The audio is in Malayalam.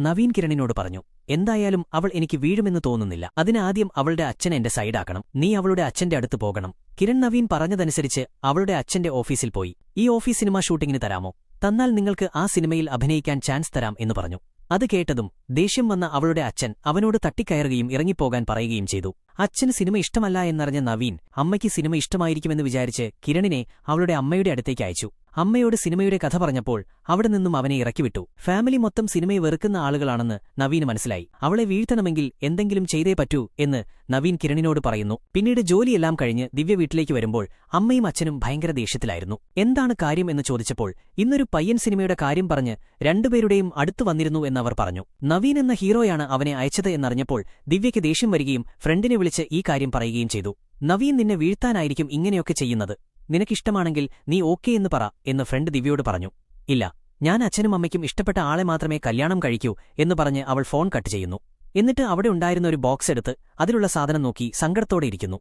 നവീൻ കിരണിനോട് പറഞ്ഞു. എന്തായാലും അവൾ എനിക്ക് വീഴുമെന്ന് തോന്നുന്നില്ല. അതിനാദ്യം അവളുടെ അച്ഛൻ എന്റെ സൈഡാക്കണം. നീ അവളുടെ അച്ഛന്റെ അടുത്ത് പോകണം. കിരൺ നവീൻ പറഞ്ഞതനുസരിച്ച് അവളുടെ അച്ഛന്റെ ഓഫീസിൽ പോയി. ഈ ഓഫീസ് സിനിമാ ഷൂട്ടിങ്ങിന് തരാമോ? തന്നാൽ നിങ്ങൾക്ക് ആ സിനിമയിൽ അഭിനയിക്കാൻ ചാൻസ് തരാം എന്ന് പറഞ്ഞു. അത് കേട്ടതും ദേഷ്യം വന്ന അവളുടെ അച്ഛൻ അവനോട് തട്ടിക്കയറുകയും ഇറങ്ങിപ്പോകാൻ പറയുകയും ചെയ്തു. അച്ഛന് സിനിമ ഇഷ്ടമല്ല എന്നറിഞ്ഞ നവീൻ അമ്മയ്ക്ക് സിനിമ ഇഷ്ടമായിരിക്കുമെന്ന് വിചാരിച്ച് കിരണിനെ അവളുടെ അമ്മയുടെ അടുത്തേക്ക് അയച്ചു. അമ്മയോട് സിനിമയുടെ കഥ പറഞ്ഞപ്പോൾ അവിടെ നിന്നും അവനെ ഇറക്കിവിട്ടു. ഫാമിലി മൊത്തം സിനിമയെ വെറുക്കുന്ന ആളുകളാണെന്ന് നവീന് മനസ്സിലായി. അവളെ വീഴ്ത്തണമെങ്കിൽ എന്തെങ്കിലും ചെയ്തേ പറ്റൂ എന്ന് നവീൻ കിരണിനോട് പറയുന്നു. പിന്നീട് ജോലിയെല്ലാം കഴിഞ്ഞ് ദിവ്യ വീട്ടിലേക്ക് വരുമ്പോൾ അമ്മയും അച്ഛനും ഭയങ്കര ദേഷ്യത്തിലായിരുന്നു. എന്താണ് കാര്യം എന്ന് ചോദിച്ചപ്പോൾ ഇന്നൊരു പയ്യൻ സിനിമയുടെ കാര്യം പറഞ്ഞ് രണ്ടുപേരുടെയും അടുത്തു വന്നിരുന്നു എന്നവർ പറഞ്ഞു. നവീൻ എന്ന ഹീറോയാണ് അവനെ അയച്ചത് എന്നറിഞ്ഞപ്പോൾ ദിവ്യയ്ക്ക് ദേഷ്യം വരികയും ഫ്രണ്ടിനെ വിളിച്ച് ഈ കാര്യം പറയുകയും ചെയ്തു. നവീൻ നിന്നെ വീഴ്ത്താനായിരിക്കും ഇങ്ങനെയൊക്കെ ചെയ്യുന്നത്. നിനക്കിഷ്ടമാണെങ്കിൽ നീ ഓക്കേ എന്ന് പറ എന്ന് ഫ്രണ്ട് ദിവ്യയോട് പറഞ്ഞു. ഇല്ല, ഞാൻ അച്ഛനും അമ്മയ്ക്കും ഇഷ്ടപ്പെട്ട ആളെ മാത്രമേ കല്യാണം കഴിക്കൂ എന്ന് പറഞ്ഞ് അവൾ ഫോൺ കട്ട് ചെയ്യുന്നു. എന്നിട്ട് അവിടെ ഉണ്ടായിരുന്ന ഒരു ബോക്സ് എടുത്ത് അതിലുള്ള സാധനം നോക്കി സങ്കടത്തോടെ ഇരിക്കുന്നു.